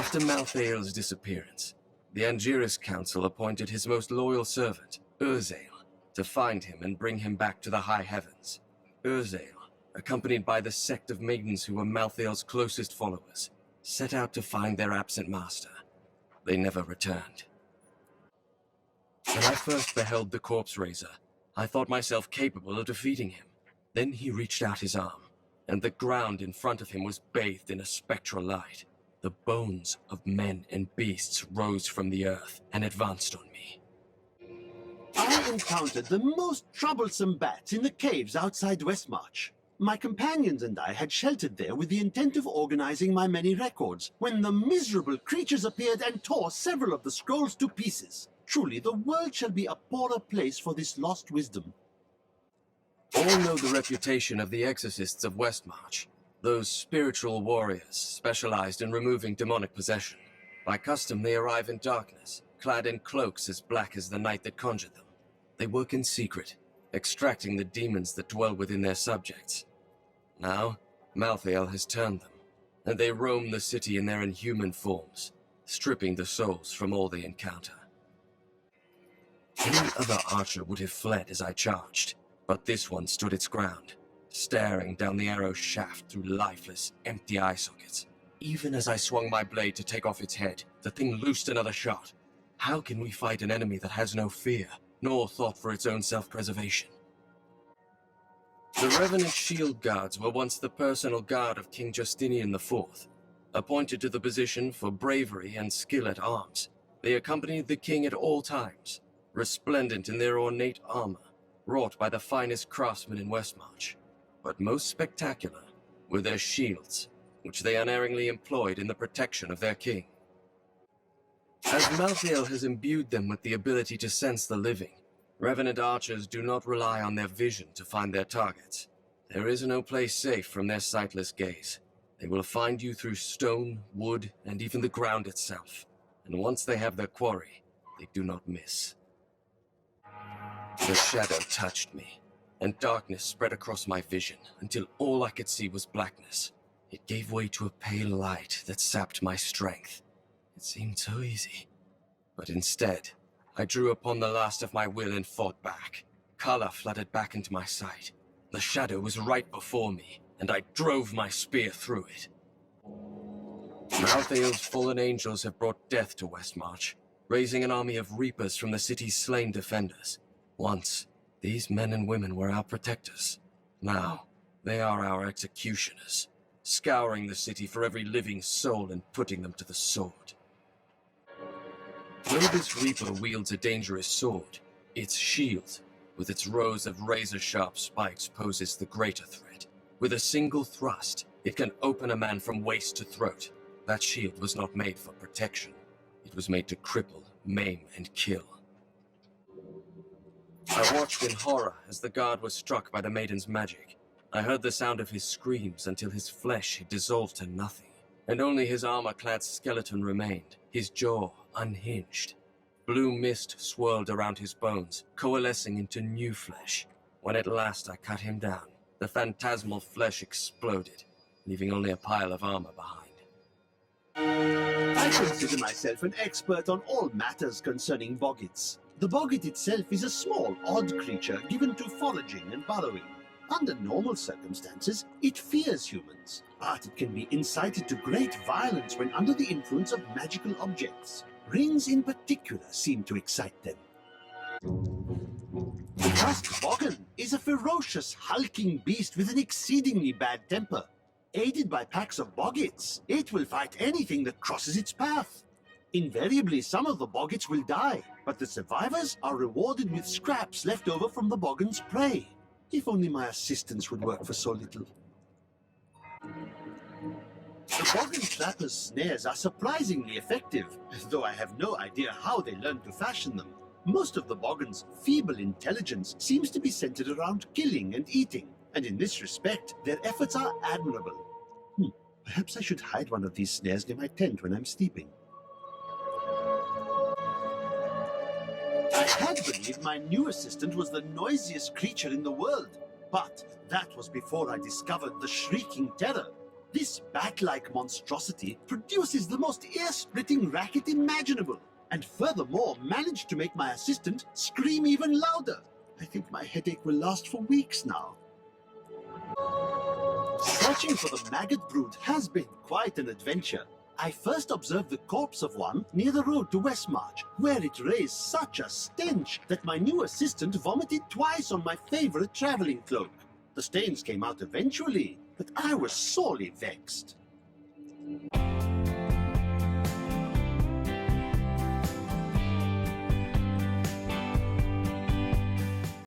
After Malthael's disappearance, the Angiris Council appointed his most loyal servant, Urzael, to find him and bring him back to the high heavens. Urzael, accompanied by the sect of maidens who were Malthael's closest followers, set out to find their absent master. They never returned. When I first beheld the Corpse Raiser, I thought myself capable of defeating him. Then he reached out his arm, and the ground in front of him was bathed in a spectral light. The bones of men and beasts rose from the earth and advanced on me. I encountered the most troublesome bats in the caves outside Westmarch. My companions and I had sheltered there with the intent of organizing my many records, when the miserable creatures appeared and tore several of the scrolls to pieces. Truly, the world shall be a poorer place for this lost wisdom. All know the reputation of the exorcists of Westmarch. Those spiritual warriors specialized in removing demonic possession. By custom, they arrive in darkness, clad in cloaks as black as the night that conjured them. They work in secret, extracting the demons that dwell within their subjects. Now, Malthael has turned them, and they roam the city in their inhuman forms, stripping the souls from all they encounter. Any other archer would have fled as I charged, but this one stood its ground, staring down the arrow shaft through lifeless, empty eye sockets. Even as I swung my blade to take off its head, the thing loosed another shot. How can we fight an enemy that has no fear, nor thought for its own self-preservation? The Revenant Shield Guards were once the personal guard of King Justinian IV. Appointed to the position for bravery and skill at arms, they accompanied the king at all times, resplendent in their ornate armor, wrought by the finest craftsmen in Westmarch. But most spectacular were their shields, which they unerringly employed in the protection of their king. As Malthael has imbued them with the ability to sense the living, Revenant archers do not rely on their vision to find their targets. There is no place safe from their sightless gaze. They will find you through stone, wood, and even the ground itself. And once they have their quarry, they do not miss. The shadow touched me, and darkness spread across my vision until all I could see was blackness. It gave way to a pale light that sapped my strength. It seemed so easy. But instead, I drew upon the last of my will and fought back. Color flooded back into my sight. The shadow was right before me, and I drove my spear through it. Malthael's fallen angels have brought death to Westmarch, raising an army of reapers from the city's slain defenders. Once, these men and women were our protectors. Now, they are our executioners, scouring the city for every living soul and putting them to the sword. Though this reaper wields a dangerous sword, its shield, with its rows of razor-sharp spikes, poses the greater threat. With a single thrust, it can open a man from waist to throat. That shield was not made for protection. It was made to cripple, maim, and kill. I watched in horror as the guard was struck by the maiden's magic. I heard the sound of his screams until his flesh had dissolved to nothing, and only his armor-clad skeleton remained, his jaw unhinged. Blue mist swirled around his bones, coalescing into new flesh. When at last I cut him down, the phantasmal flesh exploded, leaving only a pile of armor behind. I consider myself an expert on all matters concerning boggits. The boggit itself is a small, odd creature given to foraging and burrowing. Under normal circumstances, it fears humans, but it can be incited to great violence when under the influence of magical objects. Rings in particular seem to excite them. The Tusk Boggan is a ferocious, hulking beast with an exceedingly bad temper. Aided by packs of boggits, it will fight anything that crosses its path. Invariably, some of the boggits will die, but the survivors are rewarded with scraps left over from the boggan's prey. If only my assistants would work for so little. The boggan trapper's snares are surprisingly effective, though I have no idea how they learned to fashion them. Most of the boggan's feeble intelligence seems to be centered around killing and eating, and in this respect, their efforts are admirable. Perhaps I should hide one of these snares near my tent when I'm sleeping. I had believed my new assistant was the noisiest creature in the world, but that was before I discovered the Shrieking Terror. This bat-like monstrosity produces the most ear-splitting racket imaginable, and furthermore managed to make my assistant scream even louder. I think my headache will last for weeks now. Searching for the maggot brood has been quite an adventure. I first observed the corpse of one near the road to Westmarch, where it raised such a stench that my new assistant vomited twice on my favorite traveling cloak. The stains came out eventually, but I was sorely vexed.